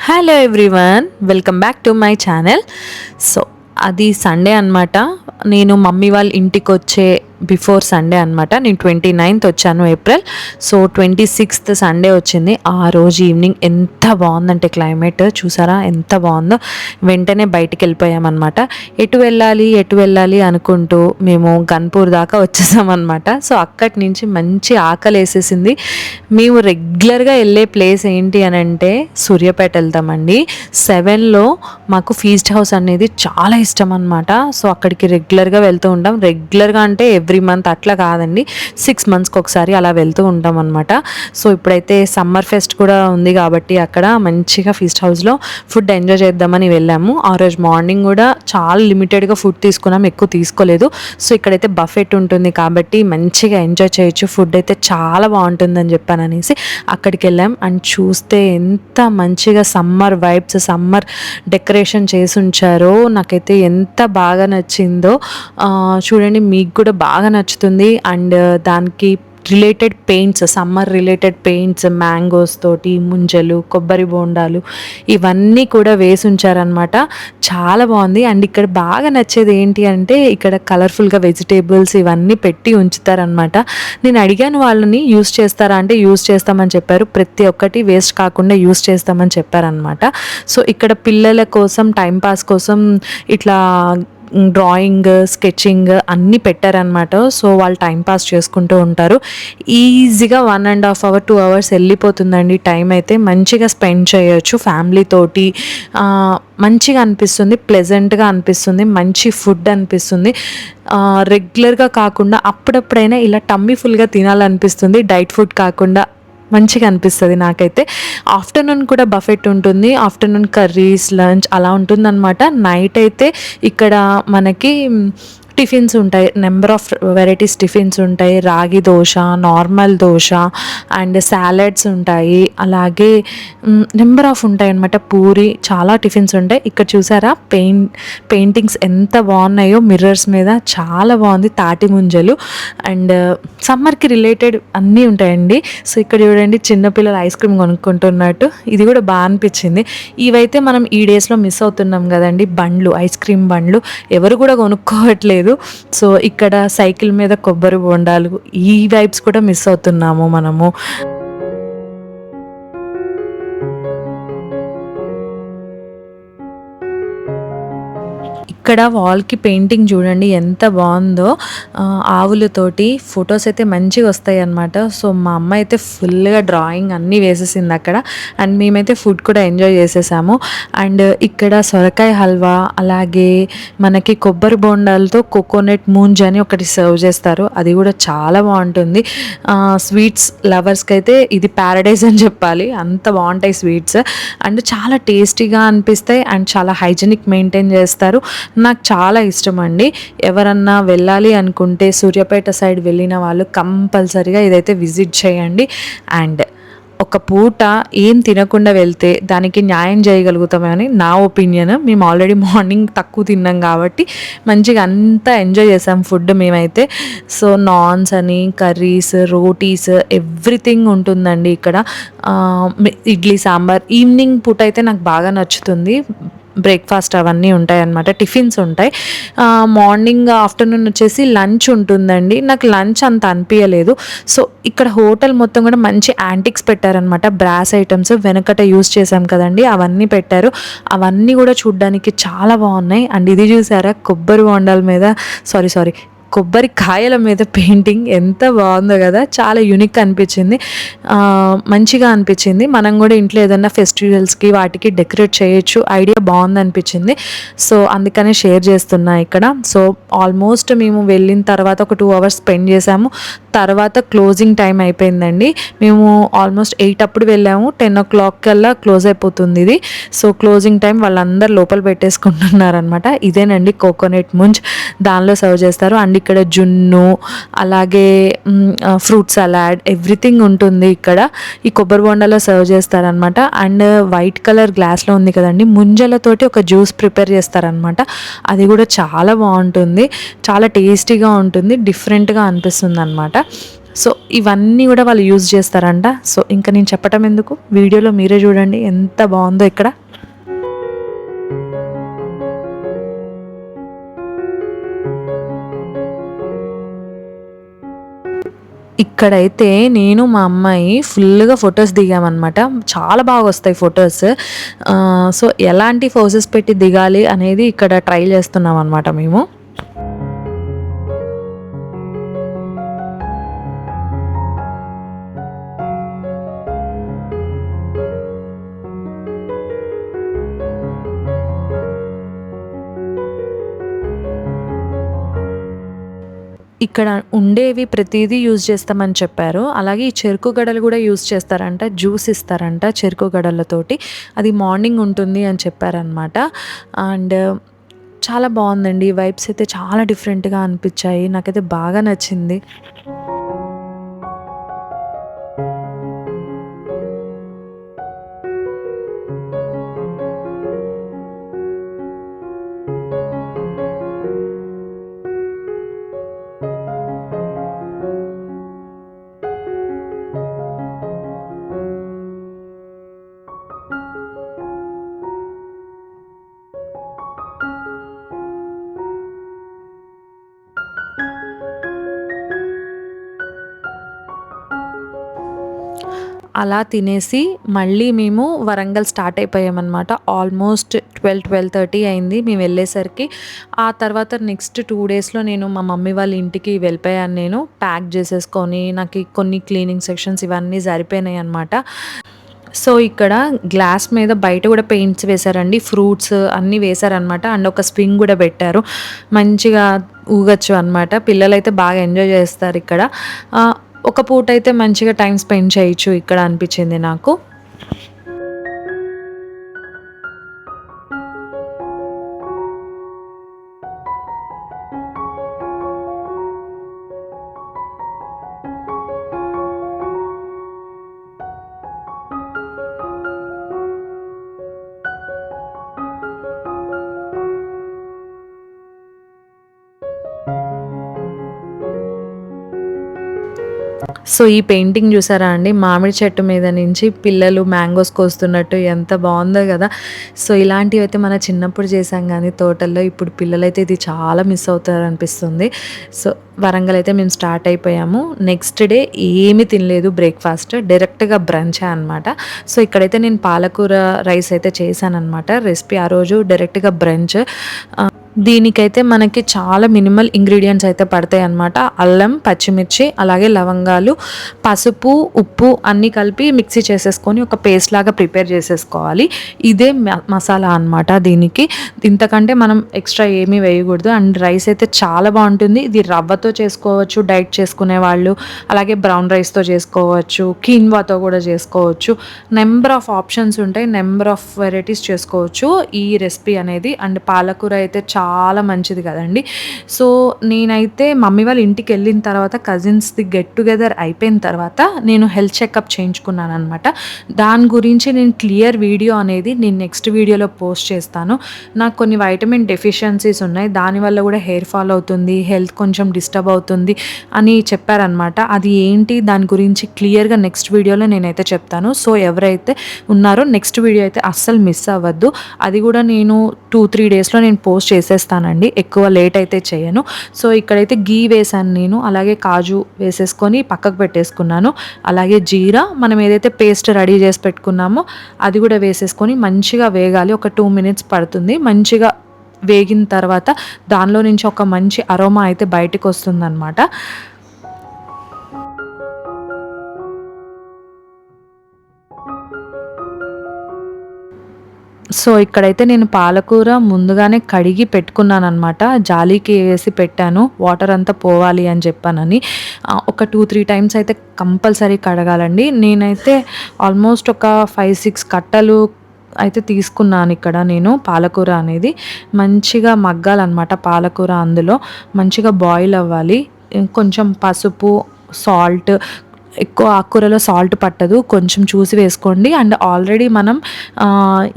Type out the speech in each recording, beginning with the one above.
Hello everyone, welcome back to my channel. So అది Sunday అనమాట. నేను మమ్మీ వాళ్ళ ఇంటికి వచ్చే బిఫోర్ సండే అనమాట. నేను 29th వచ్చాను ఏప్రిల్. సో 26th సండే వచ్చింది. ఆ రోజు ఈవినింగ్ ఎంత బాగుందంటే క్లైమేట్ చూసారా ఎంత బాగుందో. వెంటనే బయటికి వెళ్ళిపోయామన్నమాట. ఎటు వెళ్ళాలి అనుకుంటూ మేము గన్పూర్ దాకా వచ్చేసామన్నమాట. సో అక్కడి నుంచి మంచి ఆకలి వేసేసింది. మేము రెగ్యులర్గా వెళ్ళే ప్లేస్ ఏంటి అని అంటే సూర్యాపేట వెళ్తామండి. 7లో మాకు ఫీస్ట్ హౌస్ అనేది చాలా ఇష్టం అనమాట. సో అక్కడికి రెగ్యులర్గా వెళ్తూ ఉంటాం. రెగ్యులర్గా అంటే ఎవ్రీ మంత్ అట్లా కాదండి, 6 monthsకి ఒకసారి అలా వెళ్తూ ఉంటాం అనమాట. సో ఇప్పుడైతే సమ్మర్ ఫెస్ట్ కూడా ఉంది కాబట్టి అక్కడ మంచిగా ఫీస్ట్ హౌస్లో ఫుడ్ ఎంజాయ్ చేద్దామని వెళ్ళాము. ఆ రోజు మార్నింగ్ కూడా చాలా లిమిటెడ్గా ఫుడ్ తీసుకున్నాం, ఎక్కువ తీసుకోలేదు. సో ఇక్కడైతే బఫెట్ ఉంటుంది కాబట్టి మంచిగా ఎంజాయ్ చేయొచ్చు. ఫుడ్ అయితే చాలా బాగుంటుందని చెప్పాను అనేసి అక్కడికి వెళ్ళాం. అండ్ చూస్తే ఎంత మంచిగా సమ్మర్ వైబ్స్, సమ్మర్ డెకరేషన్ చేసి ఉంచారో నాకైతే ఎంత బాగా నచ్చిందో. చూడండి, మీకు కూడా బాగా నచ్చుతుంది. అండ్ దానికి related paints, summer related paints, mangoes తోటి ముంజలు, కొబ్బరి బోండాలు ఇవన్నీ కూడా వేసి ఉంచారనమాట. చాలా బాగుంది. అండ్ ఇక్కడ బాగా నచ్చేది ఏంటి అంటే ఇక్కడ కలర్ఫుల్గా వెజిటేబుల్స్ ఇవన్నీ పెట్టి ఉంచుతారనమాట. నేను అడిగాను వాళ్ళని యూస్ చేస్తారా అంటే యూస్ చేస్తామని చెప్పారు. ప్రతి ఒక్కటి వేస్ట్ కాకుండా యూస్ చేస్తామని చెప్పారనమాట. సో ఇక్కడ పిల్లల కోసం టైంపాస్ కోసం ఇట్లా డ్రాయింగ్, స్కెచింగ్ అన్నీ పెట్టారనమాట. సో వాళ్ళు టైంపాస్ చేసుకుంటూ ఉంటారు. ఈజీగా 1.5 hours 2 hours వెళ్ళిపోతుందండి. టైం అయితే మంచిగా స్పెండ్ చేయొచ్చు ఫ్యామిలీతోటి. మంచిగా అనిపిస్తుంది, ప్లెజెంట్గా అనిపిస్తుంది, మంచి ఫుడ్ అనిపిస్తుంది. రెగ్యులర్గా కాకుండా అప్పుడప్పుడైనా ఇలా టమ్మీ ఫుల్గా తినాలనిపిస్తుంది, డైట్ ఫుడ్ కాకుండా. మంచిగా అనిపిస్తుంది నాకైతే. ఆఫ్టర్నూన్ కూడా బఫెట్ ఉంటుంది. ఆఫ్టర్నూన్ కర్రీస్, లంచ్ అలా ఉంటుందన్నమాట. నైట్ అయితే ఇక్కడ మనకి టిఫిన్స్ ఉంటాయి, నెంబర్ ఆఫ్ వెరైటీస్ టిఫిన్స్ ఉంటాయి. రాగి dosa, normal dosa and salads ఉంటాయి. అలాగే నెంబర్ ఆఫ్ ఉంటాయి అన్నమాట. పూరి, చాలా టిఫిన్స్ ఉంటాయి. ఇక్కడ చూసారా పెయింటింగ్స్ ఎంత బాగున్నాయో మిర్రర్స్ మీద, చాలా బాగుంది. తాటి ముంజలు అండ్ సమ్మర్కి రిలేటెడ్ అన్నీ ఉంటాయండి. సో ఇక్కడ చూడండి, చిన్నపిల్లలు ఐస్ క్రీమ్ కొనుక్కుంటున్నట్టు, ఇది కూడా బాగా అనిపించింది. ఇవైతే మనం ఈ డేస్లో మిస్ అవుతున్నాం కదండి, బండ్లు, ఐస్ క్రీమ్ బండ్లు ఎవరు కూడా కొనుక్కోవట్లేదు. సో ఇక్కడ సైకిల్ మీద కొబ్బరి బోండాలు, ఈ వైబ్స్ కూడా మిస్ అవుతున్నాము మనము. ఇక్కడ వాల్కి పెయింటింగ్ చూడండి ఎంత బాగుందో. ఆవులతోటి ఫొటోస్ అయితే మంచిగా వస్తాయి అన్నమాట. సో మా అమ్మ అయితే ఫుల్గా డ్రాయింగ్ అన్నీ వేసేసింది అక్కడ. అండ్ మేమైతే ఫుడ్ కూడా ఎంజాయ్ చేసేసాము. అండ్ ఇక్కడ సొరకాయ హల్వా, అలాగే మనకి కొబ్బరి బోండాలతో కోకోనట్ మూంజ్ అని ఒకటి సర్వ్ చేస్తారు. అది కూడా చాలా బాగుంటుంది. స్వీట్స్ లవర్స్కి అయితే ఇది ప్యారడైజ్ అని చెప్పాలి, అంత బాగుంటాయి స్వీట్స్. అండ్ చాలా టేస్టీగా అనిపిస్తాయి అండ్ చాలా హైజీనిక్ మెయింటైన్ చేస్తారు. నాకు చాలా ఇష్టం అండి. ఎవరన్నా వెళ్ళాలి అనుకుంటే సూర్యాపేట సైడ్ వెళ్ళిన వాళ్ళు కంపల్సరీగా ఇదైతే విజిట్ చేయండి. అండ్ ఒక పూట ఏం తినకుండా వెళ్తే దానికి న్యాయం చేయగలుగుతామని నా ఒపీనియన్. మేము ఆల్రెడీ మార్నింగ్ తక్కువ తిన్నాం కాబట్టి మంచిగా అంతా ఎంజాయ్ చేసాం ఫుడ్ మేమైతే. సో నాన్స్ అని, కర్రీస్, రోటీస్, ఎవ్రీథింగ్ ఉంటుందండి ఇక్కడ. ఇడ్లీ సాంబార్ ఈవినింగ్ పూట అయితే నాకు బాగా నచ్చుతుంది. బ్రేక్ఫాస్ట్ అవన్నీ ఉంటాయి అన్నమాట, టిఫిన్స్ ఉంటాయి. మార్నింగ్, ఆఫ్టర్నూన్ వచ్చేసి లంచ్ ఉంటుందండి. నాకు లంచ్ అంత అనిపించలేదు. సో ఇక్కడ హోటల్ మొత్తం కూడా మంచి యాంటిక్స్ పెట్టారనమాట. బ్రాస్ ఐటమ్స్ వెనకట యూస్ చేసాం కదండి, అవన్నీ పెట్టారు. అవన్నీ కూడా చూడ్డానికి చాలా బాగున్నాయి. అండ్ ఇది చూసారా, కొబ్బరి బొండాల మీద సారీ కొబ్బరికాయల మీద పెయింటింగ్ ఎంత బాగుందో కదా, చాలా యూనిక్ అనిపించింది, మంచిగా అనిపించింది. మనం కూడా ఇంట్లో ఏదన్నా ఫెస్టివల్స్కి వాటికి డెకరేట్ చేయొచ్చు, ఐడియా బాగుంది అనిపించింది. సో అందుకనే షేర్ చేస్తున్నా ఇక్కడ. సో ఆల్మోస్ట్ మేము వెళ్ళిన తర్వాత ఒక 2 hours స్పెండ్ చేసాము. తర్వాత క్లోజింగ్ టైం అయిపోయిందండి. మేము ఆల్మోస్ట్ 8 అప్పుడు వెళ్ళాము, 10 o'clock కల్లా క్లోజ్ అయిపోతుంది ఇది. సో క్లోజింగ్ టైం వాళ్ళందరూ లోపల పెట్టేసుకుంటున్నారనమాట. ఇదేనండి కోకోనట్ ముంజ్, దానిలో సర్వ్ చేస్తారు. అండ్ ఇక్కడ జున్ను, అలాగే ఫ్రూట్ సలాడ్, ఎవ్రీథింగ్ ఉంటుంది ఇక్కడ. ఈ కొబ్బరి బొండాలో సర్వ్ చేస్తారనమాట. అండ్ వైట్ కలర్ గ్లాస్లో ఉంది కదండి, ముంజలతోటి ఒక జ్యూస్ ప్రిపేర్ చేస్తారనమాట. అది కూడా చాలా బాగుంటుంది, చాలా టేస్టీగా ఉంటుంది, డిఫరెంట్గా అనిపిస్తుంది అనమాట. సో ఇవన్నీ కూడా వాళ్ళు యూజ్ చేస్తారంట. సో ఇంకా నేను చెప్పటం ఎందుకు, వీడియోలో మీరే చూడండి ఎంత బాగుందో ఇక్కడ. ఇక్కడైతే నేను మా అమ్మాయి ఫుల్గా ఫొటోస్ దిగామన్నమాట. చాలా బాగా వస్తాయి ఫొటోస్. సో ఎలాంటి ఫోజెస్ పెట్టి దిగాలి అనేది ఇక్కడ ట్రై చేస్తున్నాం అనమాట మేము. ఇక్కడ ఉండేవి ప్రతీదీ యూజ్ చేస్తామని చెప్పారు. అలాగే ఈ చెరుకు గడలు కూడా యూజ్ చేస్తారంట, జ్యూస్ ఇస్తారంట చెరుకు గడలతోటి. అది మార్నింగ్ ఉంటుంది అని చెప్పారనమాట. అండ్ చాలా బాగుందండి. వైబ్స్ అయితే చాలా డిఫరెంట్గా అనిపించాయి, నాకైతే బాగా నచ్చింది. అలా తినేసి మళ్ళీ మేము వరంగల్ స్టార్ట్ అయిపోయామన్నమాట. ఆల్మోస్ట్ 12-12:30 అయింది మేము వెళ్ళేసరికి. ఆ తర్వాత నెక్స్ట్ 2 డేస్లో నేను మా మమ్మీ వాళ్ళ ఇంటికి వెళ్ళిపోయాను. నేను ప్యాక్ చేసేసుకొని నాకు కొన్ని క్లీనింగ్ సెక్షన్స్ ఇవన్నీ సరిపోయినాయి అనమాట. సో ఇక్కడ గ్లాస్ మీద బయట కూడా పెయింట్స్ వేశారండి, ఫ్రూట్స్ అన్నీ వేశారనమాట. అండ్ ఒక స్వింగ్ కూడా పెట్టారు, మంచిగా ఊగచ్చు అనమాట. పిల్లలైతే బాగా ఎంజాయ్ చేస్తారు ఇక్కడ. ఒక పూట అయితే మంచిగా టైం స్పెండ్ చేయొచ్చు ఇక్కడ అనిపించింది నాకు. సో ఈ పెయింటింగ్ చూసారా అండి, మామిడి చెట్టు మీద నుంచి పిల్లలు మ్యాంగోస్ కోస్తున్నట్టు ఎంత బాగుందో కదా. సో ఇలాంటివి అయితే మన చిన్నప్పుడు చేసాం కానీ తోటల్లో, ఇప్పుడు పిల్లలైతే ఇది చాలా మిస్ అవుతారు అనిపిస్తుంది. సో వరంగల్ అయితే మేము స్టార్ట్ అయిపోయాము. నెక్స్ట్ డే ఏమీ తినలేదు, బ్రేక్ఫాస్ట్ డైరెక్ట్గా బ్రంచ్ అనమాట. సో ఇక్కడైతే నేను పాలకూర రైస్ అయితే చేశాను అనమాట రెసిపీ. ఆ రోజు డైరెక్ట్గా బ్రంచ్. దీనికైతే మనకి చాలా మినిమల్ ఇంగ్రీడియంట్స్ అయితే పడతాయి అన్నమాట. అల్లం, పచ్చిమిర్చి, అలాగే లవంగాలు, పసుపు, ఉప్పు అన్నీ కలిపి మిక్సీ చేసేసుకొని ఒక పేస్ట్ లాగా ప్రిపేర్ చేసేసుకోవాలి. ఇదే మసాలా అన్నమాట దీనికి. ఇంతకంటే మనం ఎక్స్ట్రా ఏమీ వేయకూడదు. అండ్ రైస్ అయితే చాలా బాగుంటుంది. ఇది రవ్వతో చేసుకోవచ్చు డైట్ చేసుకునే వాళ్ళు, అలాగే బ్రౌన్ రైస్తో చేసుకోవచ్చు, కీన్వాతో కూడా చేసుకోవచ్చు. నెంబర్ ఆఫ్ ఆప్షన్స్ ఉంటాయి, నెంబర్ ఆఫ్ వెరైటీస్ చేసుకోవచ్చు ఈ రెసిపీ అనేది. అండ్ పాలకూర అయితే చాలా మంచిది కదండి. సో నేనైతే మమ్మీ వాళ్ళ ఇంటికి వెళ్ళిన తర్వాత కజిన్స్ది గెట్ టుగెదర్ అయిపోయిన తర్వాత నేను హెల్త్ చెకప్ చేయించుకున్నాను అనమాట. దాని గురించి నేను క్లియర్ వీడియో అనేది నేను నెక్స్ట్ వీడియోలో పోస్ట్ చేస్తాను. నాకు కొన్ని వైటమిన్ డెఫిషియన్సీస్ ఉన్నాయి, దానివల్ల కూడా హెయిర్ ఫాల్ అవుతుంది, హెల్త్ కొంచెం డిస్టర్బ్ అవుతుంది అని చెప్పారనమాట. అది ఏంటి దాని గురించి క్లియర్గా నెక్స్ట్ వీడియోలో నేనైతే చెప్తాను. సో ఎవరైతే ఉన్నారో నెక్స్ట్ వీడియో అయితే అస్సలు మిస్ అవ్వద్దు. అది కూడా నేను 2-3 డేస్లో నేను పోస్ట్ చేసేస్తానండి, ఎక్కువ లేట్ అయితే చేయను. సో ఇక్కడైతే గీ వేసాను నేను, అలాగే కాజు వేసేసుకొని పక్కకు పెట్టేసుకున్నాను. అలాగే జీరా మనం ఏదైతే పేస్ట్ రెడీ చేసి పెట్టుకున్నామో అది కూడా వేసేసుకొని మంచిగా వేగాలి. ఒక 2 minutes పడుతుంది. మంచిగా వేగిన తర్వాత దానిలో నుంచి ఒక మంచి అరోమా అయితే బయటకు వస్తుందన్నమాట. సో ఇక్కడైతే నేను పాలకూర ముందుగానే కడిగి పెట్టుకున్నాను అనమాట. జాలీకి వేసి పెట్టాను, వాటర్ అంతా పోవాలి అని చెప్పానని. ఒక 2-3 టైమ్స్ అయితే కంపల్సరీ కడగాలండి. నేనైతే ఆల్మోస్ట్ ఒక 5-6 కట్టలు అయితే తీసుకున్నాను ఇక్కడ నేను. పాలకూర అనేది మంచిగా మగ్గాలన్నమాట. పాలకూర అందులో మంచిగా బాయిల్ అవ్వాలి. కొంచెం పసుపు, సాల్ట్, ఎక్కువ ఆకుకూరలో సాల్ట్ పట్టదు, కొంచెం చూసి వేసుకోండి. అండ్ ఆల్రెడీ మనం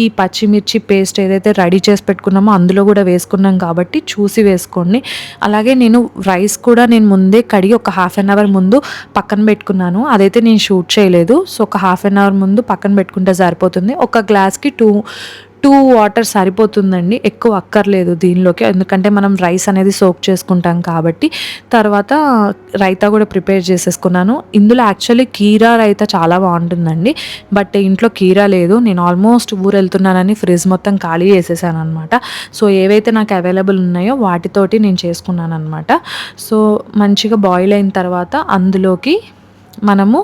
ఈ పచ్చిమిర్చి పేస్ట్ ఏదైతే రెడీ చేసి పెట్టుకున్నామో అందులో కూడా వేసుకున్నాం కాబట్టి చూసి వేసుకోండి. అలాగే నేను రైస్ కూడా నేను ముందే కడిగి ఒక హాఫ్ అన్ అవర్ ముందు పక్కన పెట్టుకున్నాను, అదైతే నేను షూట్ చేయలేదు. సో ఒక హాఫ్ అన్ అవర్ ముందు పక్కన పెట్టుకుంటే సరిపోతుంది. ఒక గ్లాస్కి టూ వాటర్ సరిపోతుందండి, ఎక్కువ అక్కర్లేదు దీనిలోకి, ఎందుకంటే మనం రైస్ అనేది సోక్ చేసుకుంటాం కాబట్టి. తర్వాత రైతా కూడా ప్రిపేర్ చేసేసుకున్నాను. ఇందులో యాక్చువల్లీ కీరా రైతా చాలా బాగుంటుందండి, బట్ ఇంట్లో కీరా లేదు. నేను ఆల్మోస్ట్ ఊరు వెళ్తున్నానని ఫ్రిడ్జ్ మొత్తం ఖాళీ చేసేసాను అనమాట. సో ఏవైతే నాకు అవైలబుల్ ఉన్నాయో వాటితోటి నేను చేసుకున్నాను అనమాట. సో మంచిగా బాయిల్ అయిన తర్వాత అందులోకి మనము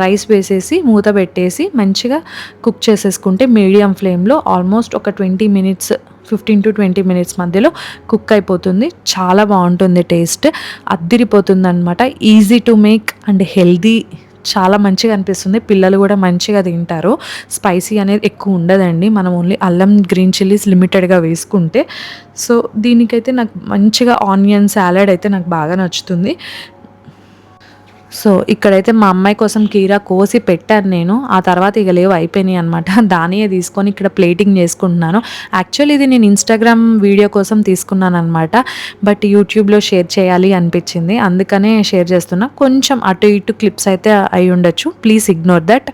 రైస్ వేసేసి మూత పెట్టేసి మంచిగా కుక్ చేసేసుకుంటే మీడియం ఫ్లేమ్లో ఆల్మోస్ట్ ఒక 20 మినిట్స్ 15 to 20 మినిట్స్ మధ్యలో కుక్ అయిపోతుంది. చాలా బాగుంటుంది, టేస్ట్ అద్దిరిపోతుంది అనమాట. Easy to make and healthy, చాలా మంచిగా అనిపిస్తుంది. పిల్లలు కూడా మంచిగా తింటారు. స్పైసీ అనేది ఎక్కువ ఉండదండి, మనం ఓన్లీ అల్లం గ్రీన్ చిల్లీస్ లిమిటెడ్గా వేసుకుంటే. సో దీనికైతే నాకు మంచిగా ఆనియన్ సాలడ్ అయితే నాకు బాగా నచ్చుతుంది. సో ఇక్కడైతే మా అమ్మాయి కోసం కీరా కోసి పెట్టాను నేను, ఆ తర్వాత ఇక లేవు అయిపోయినాయి అనమాట. దానియే తీసుకొని ఇక్కడ ప్లేటింగ్ చేసుకుంటున్నాను. యాక్చువల్లీ ఇది నేను ఇన్స్టాగ్రామ్ వీడియో కోసం తీసుకున్నాను అనమాట, బట్ యూట్యూబ్లో షేర్ చేయాలి అనిపించింది, అందుకనే షేర్ చేస్తున్నా. కొంచెం అటు ఇటు క్లిప్స్ అయితే అయి ఉండొచ్చు, please ignore that.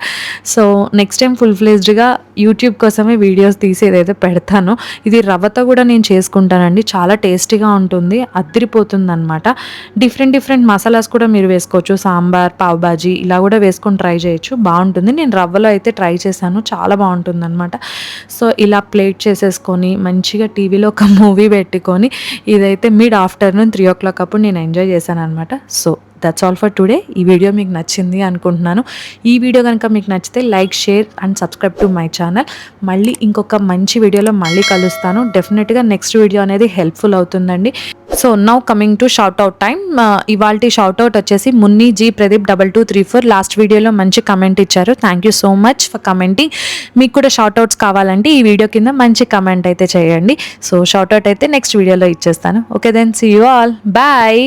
So next time full ఫ్లెజ్డ్గా యూట్యూబ్ కోసమే వీడియోస్ తీసి ఏదైతే పెడతానో. ఇది రవ్వతో కూడా నేను చేసుకుంటానండి, చాలా టేస్టీగా ఉంటుంది, అద్దరిపోతుంది అనమాట. డిఫరెంట్ మసాలాస్ కూడా మీరు వేసుకోవచ్చు, సాంబార్, పావ్ బాజీ ఇలా కూడా వేసుకొని ట్రై చేయొచ్చు, బాగుంటుంది. నేను రవ్వలో అయితే ట్రై చేశాను, చాలా బాగుంటుంది అనమాట. సో ఇలా ప్లేట్ చేసేసుకొని మంచిగా టీవీలో ఒక మూవీ పెట్టుకొని ఇదైతే మిడ్ ఆఫ్టర్నూన్ 3 o'clock అప్పుడు నేను ఎంజాయ్ చేశాను అనమాట. So that's all for today. ఈ వీడియో మీకు నచ్చింది అనుకుంటున్నాను. ఈ వీడియో కనుక మీకు నచ్చితే like, share and subscribe to my channel. మళ్ళీ ఇంకొక మంచి వీడియోలో మళ్ళీ కలుస్తాను. డెఫినెట్గా నెక్స్ట్ వీడియో అనేది హెల్ప్ఫుల్ అవుతుందండి. So now coming to shout out time. ఇవాల్టి షౌట్ అవుట్ వచ్చేసి మున్ని జీ ప్రదీప్ 2234 లాస్ట్ వీడియోలో మంచి కమెంట్ ఇచ్చారు. Thank you so much for commenting. మీకు కూడా షౌట్ అవుట్స్ కావాలంటే ఈ వీడియో కింద మంచి కమెంట్ అయితే చేయండి. సో షౌట్ అవుట్ అయితే నెక్స్ట్ వీడియోలో ఇచ్చేస్తాను. Okay then, see you all, bye.